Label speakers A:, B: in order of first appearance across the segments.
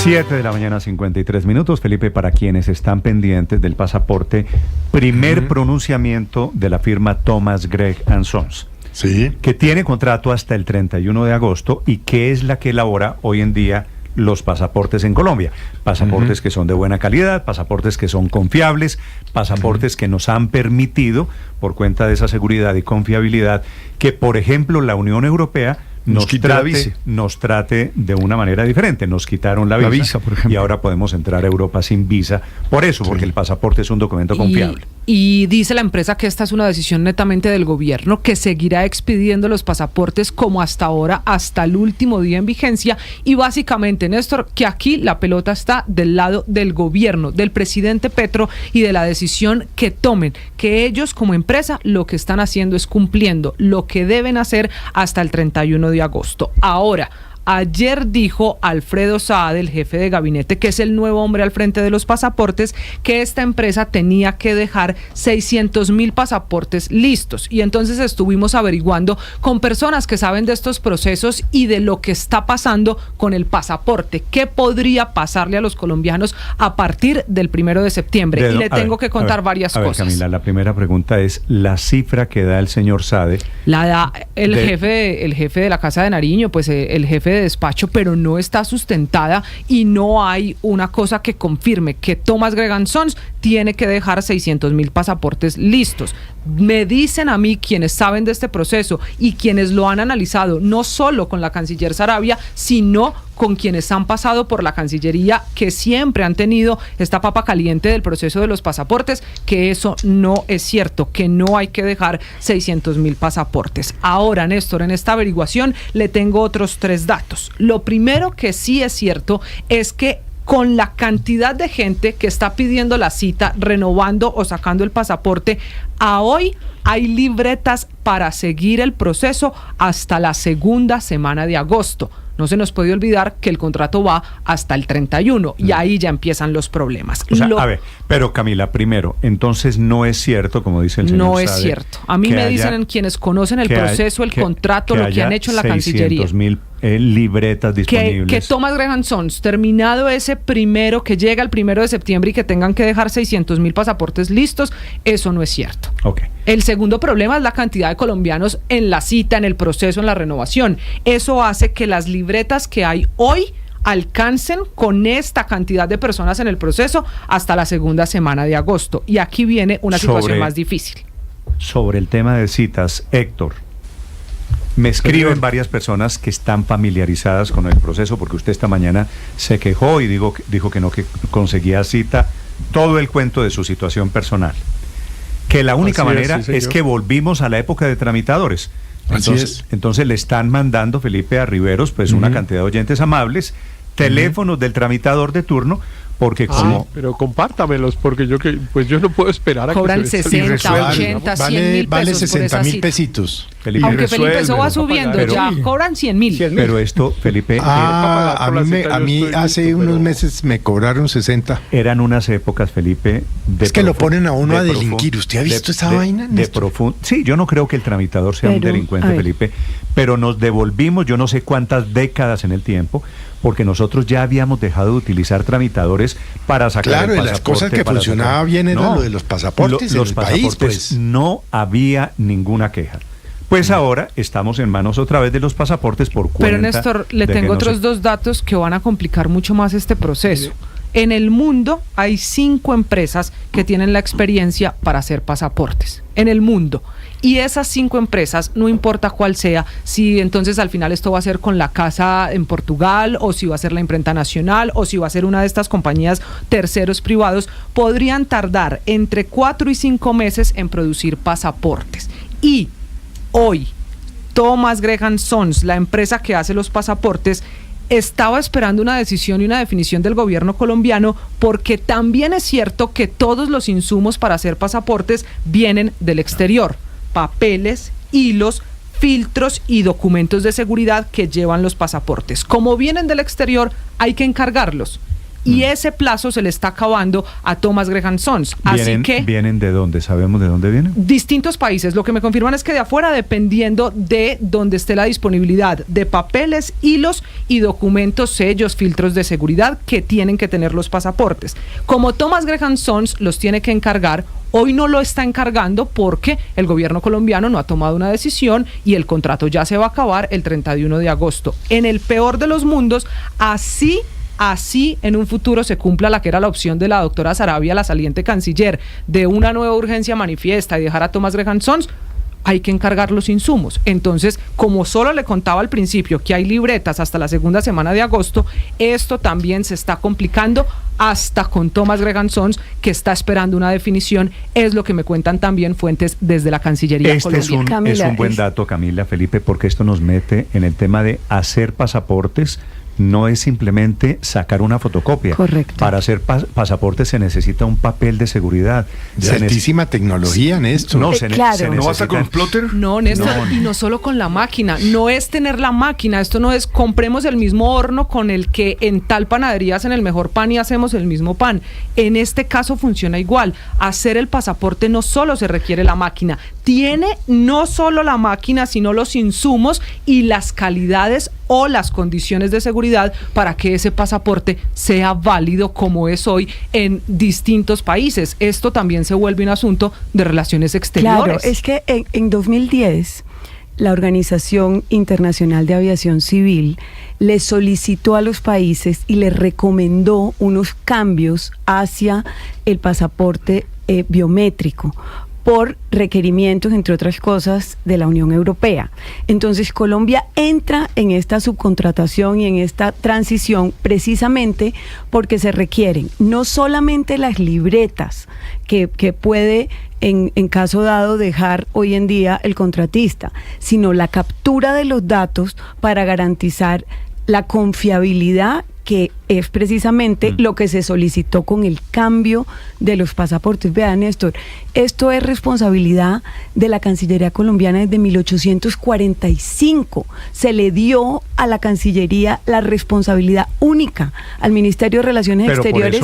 A: 7 de la mañana, 53 minutos. Felipe, para quienes están pendientes del pasaporte, primer pronunciamiento de la firma Thomas Gregg & Sons.
B: Sí.
A: Que tiene contrato hasta el 31 de agosto y que es la que elabora hoy en día los pasaportes en Colombia. Pasaportes que son de buena calidad, pasaportes que son confiables, pasaportes que nos han permitido, por cuenta de esa seguridad y confiabilidad, que, por ejemplo, la Unión Europea nos trate de una manera diferente. Nos quitaron la visa, por ejemplo, y ahora podemos entrar a Europa sin visa. Por eso, porque el pasaporte es un documento confiable.
C: Y dice la empresa que esta es una decisión netamente del gobierno, que seguirá expidiendo los pasaportes como hasta ahora, hasta el último día en vigencia. Y básicamente, Néstor, que aquí la pelota está del lado del gobierno, del presidente Petro, y de la decisión que tomen, que ellos como empresa lo que están haciendo es cumpliendo lo que deben hacer hasta el 31 de agosto. Ahora, ayer dijo Alfredo Saade, el jefe de gabinete, que es el nuevo hombre al frente de los pasaportes, que esta empresa tenía que dejar 600,000 pasaportes listos. Y entonces estuvimos averiguando con personas que saben de estos procesos y de lo que está pasando con el pasaporte. ¿Qué podría pasarle a los colombianos a partir del 1 de septiembre? Y le tengo que contar varias cosas.
A: Camila, la primera pregunta es la cifra que da el señor Saade.
C: La da el jefe de la Casa de Nariño, pues el jefe de despacho, pero no está sustentada y no hay una cosa que confirme que Thomas Gregg & Sons tiene que dejar 600,000 pasaportes listos. Me dicen a mí quienes saben de este proceso y quienes lo han analizado, no solo con la canciller Sarabia, sino con quienes han pasado por la Cancillería, que siempre han tenido esta papa caliente del proceso de los pasaportes, que eso no es cierto, que no hay que dejar 600,000 pasaportes. Ahora, Néstor, en esta averiguación le tengo otros 3 datos. Lo primero que sí es cierto es que con la cantidad de gente que está pidiendo la cita, renovando o sacando el pasaporte, a hoy hay libretas para seguir el proceso hasta la segunda semana de agosto. No se nos puede olvidar que el contrato va hasta el 31 y ahí ya empiezan los problemas.
A: O sea, a ver, pero Camila, primero, entonces no es cierto, como dice el señor
C: No
A: Saade,
C: es cierto. A mí me dicen quienes conocen el proceso, el contrato, lo que han hecho en la Cancillería.
A: 600,000 libretas disponibles.
C: Que Thomas Gregg & Sons, terminado ese primero, que llega el 1 de septiembre y que tengan que dejar 600,000 pasaportes listos, eso no es cierto.
A: Okay.
C: El segundo problema es la cantidad de colombianos en la cita, en el proceso, en la renovación. Eso hace que las libretas que hay hoy alcancen con esta cantidad de personas en el proceso hasta la segunda semana de agosto. Y aquí viene una situación más difícil. Sobre
A: el tema de citas, Héctor, me escriben varias personas que están familiarizadas con el proceso, porque usted esta mañana se quejó y dijo que no que conseguía cita, todo el cuento de su situación personal. Que la única manera es que volvimos a la época de tramitadores. Entonces le están mandando, Felipe, a Riveros, pues una cantidad de oyentes amables, teléfonos del tramitador de turno, porque como...
B: pero compártamelos, porque yo no puedo esperar a
C: cobran
B: que
C: 60, 80, 100,000 pesos.
D: Vale 60,000 pesitos.
A: Felipe,
C: aunque Felipe, eso va subiendo, ya cobran 100,000.
A: Pero esto, Felipe...
D: a mí hace unos meses me cobraron 60.
A: Eran unas épocas, Felipe...
D: Es que lo ponen a uno a delinquir. ¿Usted ha visto esa vaina?
A: Sí, yo no creo que el tramitador sea un delincuente, Felipe, pero nos devolvimos yo no sé cuántas décadas en el tiempo, porque nosotros ya habíamos dejado de utilizar tramitadores para sacar el pasaporte.
D: Claro, las cosas que funcionaba bien era lo de los pasaportes en el país, pues.
A: No había ninguna queja. Pues ahora estamos en manos otra vez de los pasaportes por cuenta.
C: Pero Néstor, le tengo otros 2 datos que van a complicar mucho más este proceso. En el mundo hay 5 empresas que tienen la experiencia para hacer pasaportes. En el mundo. Y esas 5 empresas, no importa cuál sea, si entonces al final esto va a ser con la casa en Portugal, o si va a ser la imprenta nacional, o si va a ser una de estas compañías terceros privados, podrían tardar entre 4 y 5 meses en producir pasaportes. Y hoy, Thomas Gregg & Sons, la empresa que hace los pasaportes, estaba esperando una decisión y una definición del gobierno colombiano, porque también es cierto que todos los insumos para hacer pasaportes vienen del exterior. Papeles, hilos, filtros y documentos de seguridad que llevan los pasaportes. Como vienen del exterior, hay que encargarlos. y ese plazo se le está acabando a Thomas Graham Sons. Así que
A: ¿vienen de dónde? ¿Sabemos de dónde vienen?
C: Distintos países. Lo que me confirman es que de afuera, dependiendo de dónde esté la disponibilidad de papeles, hilos y documentos, sellos, filtros de seguridad que tienen que tener los pasaportes. Como Thomas Graham Sons los tiene que encargar, hoy no lo está encargando porque el gobierno colombiano no ha tomado una decisión y el contrato ya se va a acabar el 31 de agosto. En el peor de los mundos, así en un futuro se cumpla la que era la opción de la doctora Sarabia, la saliente canciller, de una nueva urgencia manifiesta y dejar a Thomas Graham Sons, hay que encargar los insumos. Entonces, como solo le contaba al principio que hay libretas hasta la segunda semana de agosto, esto también se está complicando hasta con Thomas Graham Sons, que está esperando una definición, es lo que me cuentan también fuentes desde la Cancillería colombiana.
A: Es un buen dato, Camila, Felipe, porque esto nos mete en el tema de hacer pasaportes. No es simplemente sacar una fotocopia.
E: Correcto.
A: Para hacer pasaporte se necesita un papel de seguridad.
D: De altísima tecnología, Néstor.
A: No,
E: ¿No
F: basta con un plotter?
C: No, Néstor, y no solo con la máquina. No es tener la máquina. Esto no es compremos el mismo horno con el que en tal panadería hacen el mejor pan y hacemos el mismo pan. En este caso funciona igual. Hacer el pasaporte no solo se requiere la máquina. Tiene no solo la máquina, sino los insumos y las calidades o las condiciones de seguridad para que ese pasaporte sea válido como es hoy en distintos países. Esto también se vuelve un asunto de relaciones exteriores.
E: Claro, es que en 2010 la Organización Internacional de Aviación Civil le solicitó a los países y les recomendó unos cambios hacia el pasaporte biométrico, por requerimientos, entre otras cosas, de la Unión Europea. Entonces, Colombia entra en esta subcontratación y en esta transición precisamente porque se requieren no solamente las libretas que puede, en caso dado, dejar hoy en día el contratista, sino la captura de los datos para garantizar la confiabilidad, que es precisamente lo que se solicitó con el cambio de los pasaportes. Vean, Néstor, esto es responsabilidad de la Cancillería colombiana desde 1845. Se le dio a la Cancillería la responsabilidad única al Ministerio de Relaciones Exteriores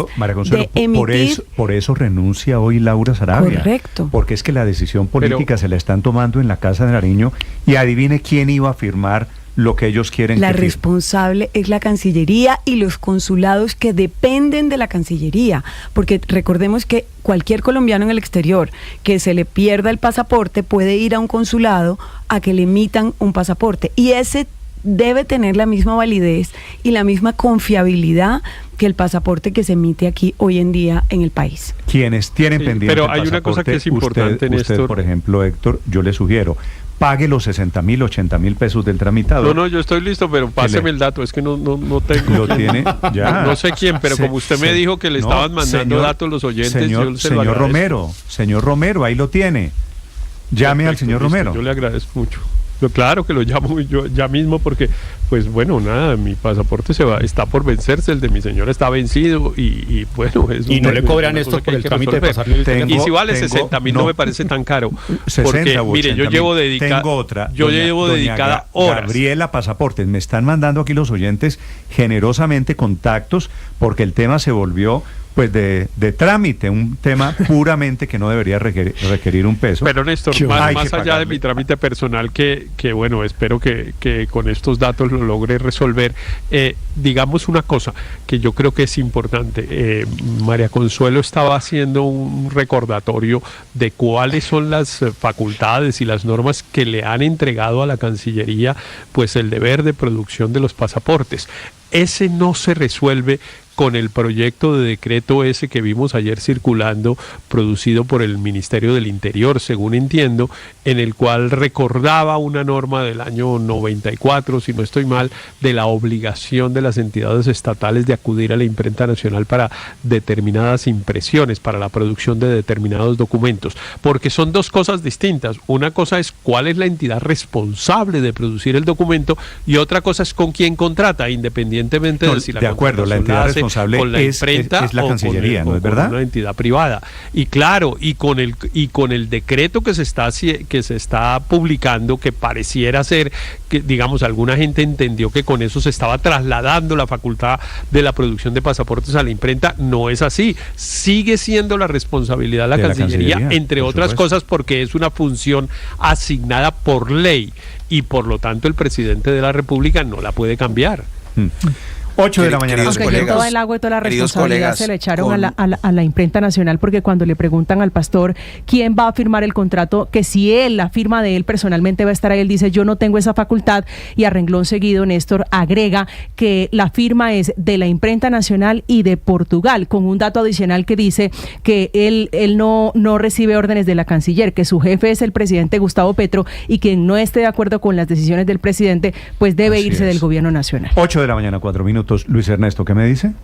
E: de emitir.
A: Por eso renuncia hoy Laura Sarabia.
E: Correcto.
A: Porque es que la decisión política se la están tomando en la Casa de Nariño y adivine quién iba a firmar lo que ellos quieren.
E: La responsable es la Cancillería y los consulados que dependen de la Cancillería, porque recordemos que cualquier colombiano en el exterior que se le pierda el pasaporte puede ir a un consulado a que le emitan un pasaporte, y ese debe tener la misma validez y la misma confiabilidad que el pasaporte que se emite aquí hoy en día en el país.
A: Quienes tienen pendiente
B: pero
A: el
B: hay una cosa que es importante,
A: usted,
B: Néstor.
A: por ejemplo, Héctor, yo le sugiero, pague los 60.000, 80.000 pesos del tramitador.
B: No, yo estoy listo, pero páseme el dato, es que no tengo.
A: Lo tiene ya.
B: No sé quién, pero como usted me dijo que le estaban mandando datos los oyentes, yo se lo agradezco.
A: Señor Romero, ahí lo tiene. Llame al señor Romero.
B: Yo le agradezco mucho. Claro que lo llamo yo ya mismo porque, pues bueno, nada, mi pasaporte está por vencerse, el de mi señora está vencido y bueno, es
F: y no le cobran esto por el trámite de pasarle el teléfono.
B: Y si vale 60.000 no me parece tan caro. 60, porque, mire, yo llevo dedicada.
A: Tengo otra.
B: Yo llevo dedicada horas.
A: Gabriela Pasaportes, me están mandando aquí los oyentes generosamente contactos porque el tema se volvió pues de trámite, un tema puramente que no debería requerir un peso.
B: Pero Néstor, más allá de mi trámite personal, que bueno, espero que con estos datos lo logre resolver, digamos una cosa que yo creo que es importante. María Consuelo estaba haciendo un recordatorio de cuáles son las facultades y las normas que le han entregado a la Cancillería, pues el deber de producción de los pasaportes. Ese no se resuelve con el proyecto de decreto ese que vimos ayer circulando, producido por el Ministerio del Interior, según entiendo, en el cual recordaba una norma del año 94, si no estoy mal, de la obligación de las entidades estatales de acudir a la imprenta nacional para determinadas impresiones, para la producción de determinados documentos, porque son dos cosas distintas. Una cosa es cuál es la entidad responsable de producir el documento y otra cosa es con quién contrata, independientemente de si la
A: de acuerdo, la entidad responsable
B: con la imprenta
A: es la Cancillería, ¿no es verdad?
B: Con una entidad privada. Y claro, y con el decreto que se está publicando, que pareciera ser que, digamos, alguna gente entendió que con eso se estaba trasladando la facultad de la producción de pasaportes a la imprenta. No es así. Sigue siendo la responsabilidad de la Cancillería, entre otras cosas, porque es una función asignada por ley y por lo tanto el presidente de la República no la puede cambiar.
A: 8 de la mañana.
G: Aunque todo el agua y toda la responsabilidad se le echaron a la imprenta nacional, porque cuando le preguntan al pastor quién va a firmar el contrato, que si él, la firma de él personalmente va a estar ahí, él dice yo no tengo esa facultad, y a renglón seguido Néstor agrega que la firma es de la imprenta nacional y de Portugal, con un dato adicional que dice que él no recibe órdenes de la canciller, que su jefe es el presidente Gustavo Petro, y quien no esté de acuerdo con las decisiones del presidente pues debe irse del gobierno nacional.
A: 8 de la mañana, 4 minutos. Luis Ernesto, ¿qué me dice?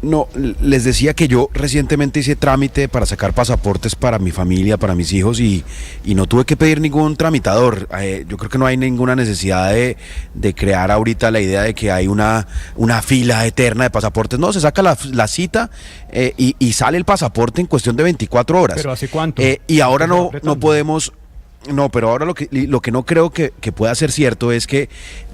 H: No, les decía que yo recientemente hice trámite para sacar pasaportes para mi familia, para mis hijos, y no tuve que pedir ningún tramitador. Yo creo que no hay ninguna necesidad de crear ahorita la idea de que hay una fila eterna de pasaportes. No, se saca la cita y sale el pasaporte en cuestión de 24 horas.
F: ¿Pero hace cuánto?
H: Y ahora no podemos... No, pero ahora lo que no creo que pueda ser cierto es que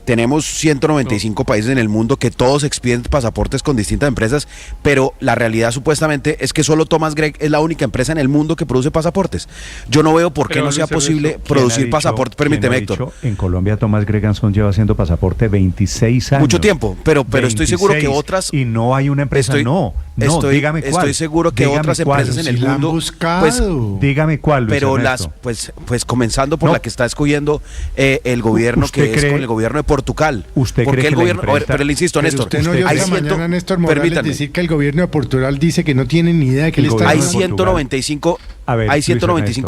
H: tenemos 195 países en el mundo que todos expiden pasaportes con distintas empresas, pero la realidad supuestamente es que solo Thomas Gregg es la única empresa en el mundo que produce pasaportes. Yo no veo por qué no sea posible producir pasaportes. Permíteme, Héctor.
A: En Colombia Thomas Gregg lleva haciendo pasaporte 26 años.
H: Mucho tiempo, pero estoy seguro que otras...
A: Y no hay una empresa, dígame cuál.
H: Estoy seguro que otras empresas en el mundo...
A: Pues, dígame cuál, Luis
H: Pero
A: Ernesto.
H: pues comenzando por la que está escogiendo el gobierno, que es con el gobierno de Portugal.
A: ¿Usted cree que
H: el gobierno, pero le insisto, Néstor,
D: usted no oyó esta mañana a Néstor Morales decir que el gobierno de Portugal dice que no tiene ni idea de que él está...
H: Hay 195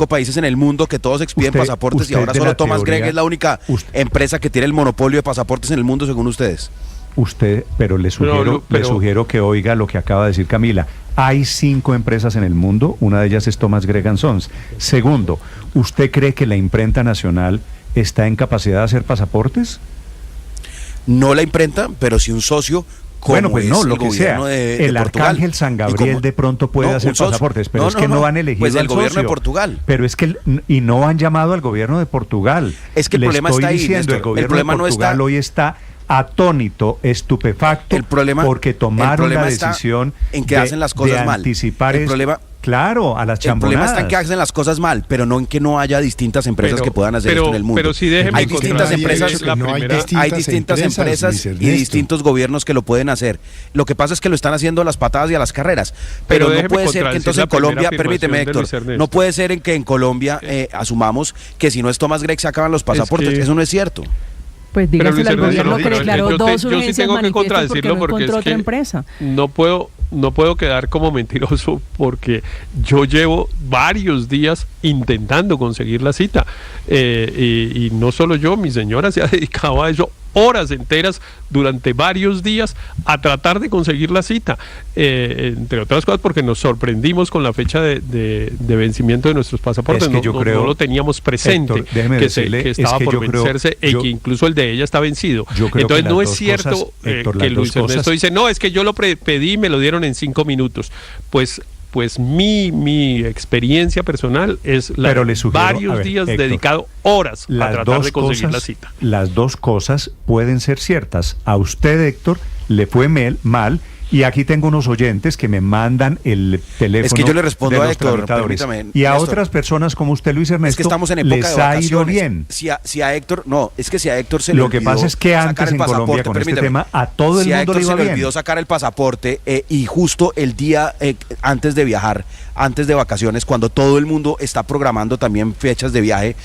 H: países en el mundo que todos expiden pasaportes, y ahora solo Thomas Gregg es la única empresa que tiene el monopolio de pasaportes en el mundo, según ustedes.
A: Pero le sugiero que oiga lo que acaba de decir Camila. Hay 5 empresas en el mundo, una de ellas es Thomas Gregg & Sons. Segundo, ¿usted cree que la imprenta nacional está en capacidad de hacer pasaportes?
H: No la imprenta, pero sí un socio.
A: Bueno, pues no, lo que sea. El Arcángel San Gabriel de pronto puede hacer pasaportes, pero es que no han elegido
H: pues el gobierno
A: socio.
H: de Portugal.
A: Pero es que y no han llamado al gobierno de Portugal.
H: Es que el problema está ahí, Néstor.
A: El gobierno de Portugal hoy está atónito, estupefacto, porque tomaron la decisión
H: en que hacen las cosas mal.
A: Anticipar
H: el problema,
A: claro, a las chambonadas.
H: El problema está en que hacen las cosas mal, pero no en que no haya distintas empresas que puedan hacer esto en el mundo.
B: Pero sí, déjeme
H: hay distintas empresas, hay distintas empresas y distintos gobiernos que lo pueden hacer. Lo que pasa es que lo están haciendo a las patadas y a las carreras. Pero no puede ser que entonces en Colombia, permíteme, Héctor, no puede ser en que en Colombia asumamos que si no es Thomas Gregg se acaban los pasaportes. Eso no es cierto.
G: Pues dígaselo al gobierno que declaró dos
B: urgencias
G: manifiestas porque no encontró otra empresa.
B: No puedo quedar como mentiroso, porque yo llevo varios días intentando conseguir la cita, y no solo yo, mi señora se ha dedicado a eso horas enteras durante varios días a tratar de conseguir la cita, entre otras cosas porque nos sorprendimos con la fecha de vencimiento de nuestros pasaportes. No lo teníamos presente, Héctor, que estaba por vencerse y que incluso el de ella está vencido. Entonces no es cierto que Luis Ernesto dice, no, es que yo lo pedí y me lo dieron en 5 minutos. Pues mi experiencia personal es varios días, Héctor, dedicado horas a tratar de conseguir la cita.
A: Las dos cosas pueden ser ciertas. A usted, Héctor, le fue mal, y aquí tengo unos oyentes que me mandan el teléfono.
H: Es que yo le respondo a Héctor, permítame.
A: Y a otras personas como usted, Luis Ernesto,
H: es que estamos en época
A: les
H: de vacaciones.
A: Ha ido bien.
H: Si a Héctor, se le
A: Lo que pasa es que antes en Colombia con este tema a todo el mundo le iba bien.
H: Se le olvidó sacar el pasaporte y justo el día antes de viajar, antes de vacaciones, cuando todo el mundo está programando también fechas de viaje,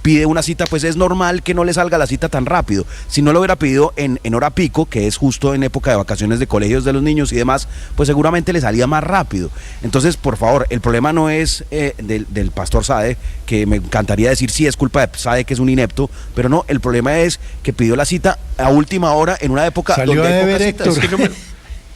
H: pide una cita, pues es normal que no le salga la cita tan rápido. Si no lo hubiera pedido en hora pico, que es justo en época de vacaciones de colegios de los niños y demás, pues seguramente le salía más rápido. Entonces, por favor, el problema no es del pastor Sade, que me encantaría decir sí es culpa de Sade, que es un inepto, pero no, el problema es que pidió la cita a última hora en una época
D: donde hay pocas citas.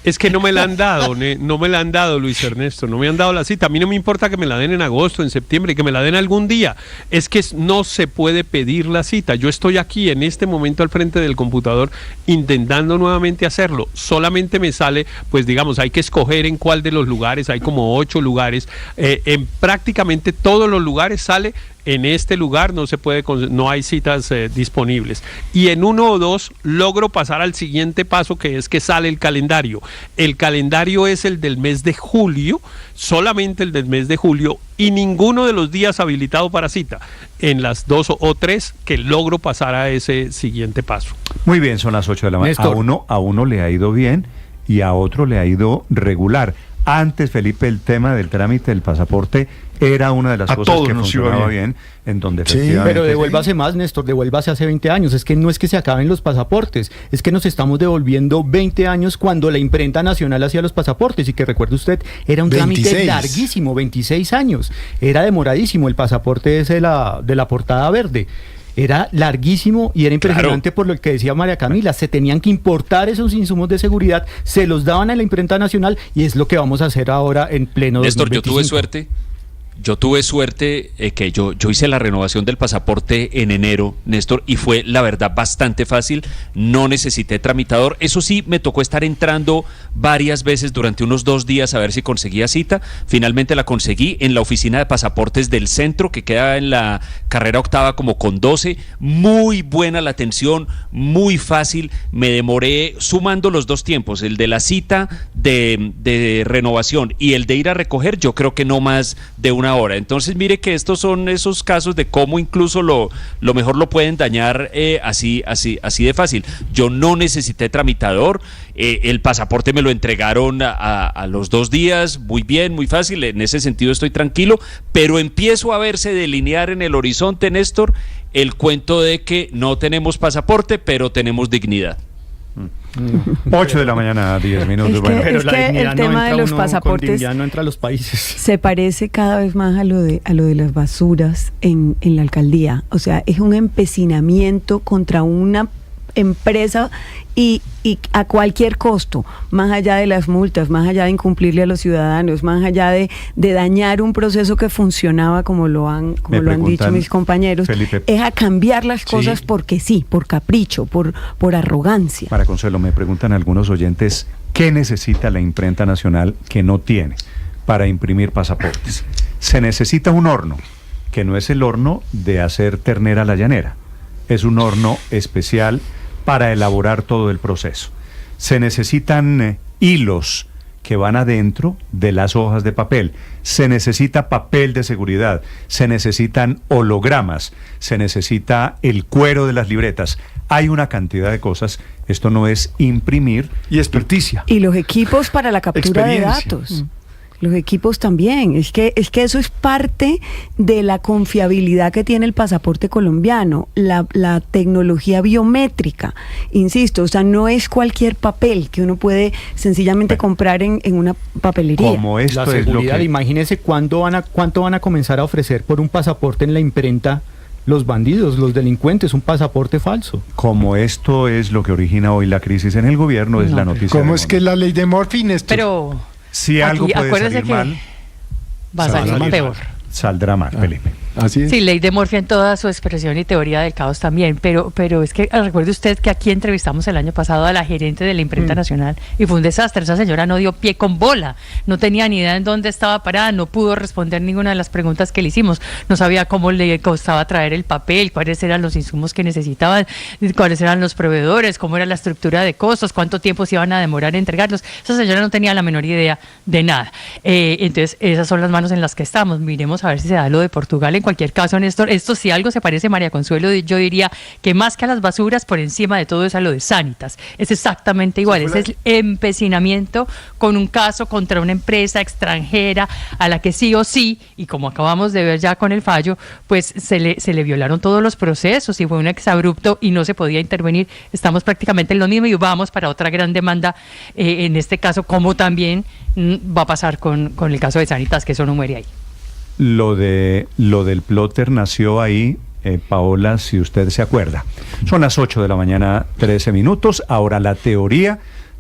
B: Es que no me la han dado, no me la han dado, Luis Ernesto, no me han dado la cita. A mí no me importa que me la den en agosto, en septiembre, que me la den algún día. Es que no se puede pedir la cita. Yo estoy aquí en este momento al frente del computador intentando nuevamente hacerlo. Solamente me sale, pues digamos, hay que escoger en cuál de los lugares, hay como 8 lugares. En prácticamente todos los lugares sale: en este lugar no hay citas disponibles. Y en 1 o 2 logro pasar al siguiente paso, que es que sale el calendario. El calendario es el del mes de julio, solamente el del mes de julio, y ninguno de los días habilitado para cita. En las 2 o 3 que logro pasar a ese siguiente paso.
A: Muy bien, son las 8 de la mañana. A uno le ha ido bien y a otro le ha ido regular. Antes, Felipe, el tema del trámite del pasaporte era una de las cosas que funcionaba bien, en donde efectivamente...
F: Pero devuélvase más, Néstor, devuélvase hace 20 años. Es que no es que se acaben los pasaportes, es que nos estamos devolviendo 20 años cuando la imprenta nacional hacía los pasaportes, y que recuerde usted, era un 26. Trámite larguísimo, 26 años. Era demoradísimo el pasaporte ese de la portada verde. Era larguísimo y era impresionante. Claro. Por lo que decía María Camila, se tenían que importar esos insumos de seguridad, se los daban a la imprenta nacional, y es lo que vamos a hacer ahora en pleno
I: Néstor,
F: 2025.
I: Yo tuve suerte que yo hice la renovación del pasaporte en enero, Néstor, y fue la verdad bastante fácil, no necesité tramitador. Eso sí, me tocó estar entrando varias veces durante unos 2 días a ver si conseguía cita. Finalmente la conseguí en la oficina de pasaportes del centro, que queda en la carrera octava como con 12, muy buena la atención, muy fácil. Me demoré, sumando los 2 tiempos, el de la cita de renovación y el de ir a recoger, yo creo que no más de una hora. Entonces mire que estos son esos casos de cómo incluso lo mejor lo pueden dañar así de fácil. Yo no necesité tramitador, el pasaporte me lo entregaron a los 2 días, muy bien, muy fácil, en ese sentido estoy tranquilo, pero empiezo a verse delinear en el horizonte, Néstor, el cuento de que no tenemos pasaporte, pero tenemos dignidad.
A: 8 de la mañana, 10 minutos.
E: Pero el tema de los pasaportes
F: no entra a los países.
E: Se parece cada vez más a lo de las basuras en la alcaldía. O sea, es un empecinamiento contra una empresa y a cualquier costo, más allá de las multas, más allá de incumplirle a los ciudadanos, más allá de dañar un proceso que funcionaba como lo han dicho mis compañeros, Felipe, es a cambiar las cosas porque sí, por capricho, por arrogancia.
A: Para Consuelo, me preguntan algunos oyentes, ¿qué necesita la imprenta nacional que no tiene para imprimir pasaportes? Se necesita un horno, que no es el horno de hacer ternera a la llanera, es un horno especial para elaborar todo el proceso. Se necesitan hilos que van adentro de las hojas de papel, se necesita papel de seguridad, se necesitan hologramas, se necesita el cuero de las libretas. Hay una cantidad de cosas. Esto no es imprimir.
F: Y experticia.
E: Y los equipos para la captura de datos. Los equipos también, es que eso es parte de la confiabilidad que tiene el pasaporte colombiano, la tecnología biométrica, insisto, o sea, no es cualquier papel que uno puede sencillamente comprar en una papelería.
A: Como esto
F: la seguridad,
A: es lo que...
F: Imagínese cuánto van a comenzar a ofrecer por un pasaporte en la imprenta los bandidos, los delincuentes, un pasaporte falso.
A: Como esto es lo que origina hoy la crisis en el gobierno, es la noticia.
D: ¿Cómo es que la ley de Murphy, Néstor?
G: Pero...
A: Si algo puede salir mal,
G: va a salir peor.
A: Saldrá mal, Felipe.
D: Así es.
G: Sí, ley de Murphy en toda su expresión y teoría del caos también, pero es que recuerde usted que aquí entrevistamos el año pasado a la gerente de la imprenta nacional y fue un desastre. Esa señora no dio pie con bola, no tenía ni idea en dónde estaba parada, no pudo responder ninguna de las preguntas que le hicimos, no sabía cómo le costaba traer el papel, cuáles eran los insumos que necesitaban, cuáles eran los proveedores, cómo era la estructura de costos, cuánto tiempo se iban a demorar en entregarlos. Esa señora no tenía la menor idea de nada. Entonces esas son las manos en las que estamos. Miremos a ver si se da lo de Portugal. En cualquier caso, Néstor, esto si algo se parece, María Consuelo, yo diría que más que a las basuras, por encima de todo es a lo de Sanitas. Es exactamente igual, es el empecinamiento con un caso contra una empresa extranjera a la que sí o sí, y como acabamos de ver ya con el fallo, pues se le violaron todos los procesos y fue un exabrupto y no se podía intervenir. Estamos prácticamente en lo mismo y vamos para otra gran demanda, en este caso, como también va a pasar con el caso de Sanitas, que eso no muere ahí.
A: Lo del plotter nació ahí, Paola, si usted se acuerda. Son las 8 de la mañana, 13 minutos. Ahora la teoría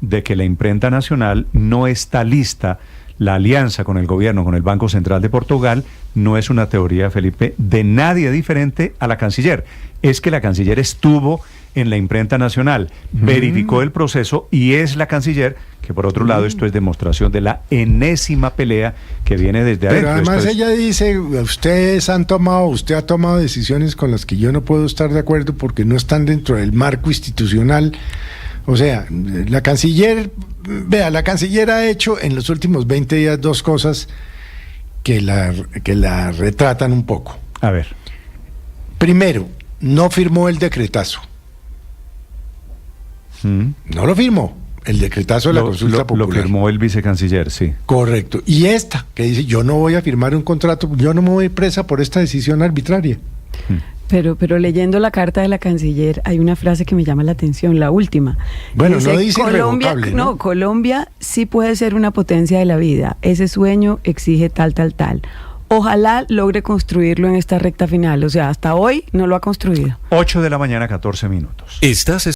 A: de que la imprenta nacional no está lista. La alianza con el gobierno, con el Banco Central de Portugal, no es una teoría, Felipe, de nadie diferente a la canciller. Es que la canciller estuvo en la imprenta nacional, verificó el proceso y es la canciller que, por otro lado, esto es demostración de la enésima pelea que viene desde adentro.
D: Pero además ella dice, usted ha tomado decisiones con las que yo no puedo estar de acuerdo porque no están dentro del marco institucional. O sea, la canciller ha hecho en los últimos 20 días dos cosas que la retratan un poco.
A: A ver.
D: Primero, no firmó el decretazo. No lo firmó. El decretazo de la consulta popular.
A: Lo firmó el vicecanciller, sí.
D: Correcto. Y esta, que dice, yo no voy a firmar un contrato, yo no me voy presa por esta decisión arbitraria.
E: Pero leyendo la carta de la canciller hay una frase que me llama la atención, la última.
D: Bueno, no dice irrevocable, ¿no?
E: No, Colombia sí puede ser una potencia de la vida. Ese sueño exige tal. Ojalá logre construirlo en esta recta final. O sea, hasta hoy no lo ha construido.
A: 8 de la mañana, 14 minutos.
J: Estás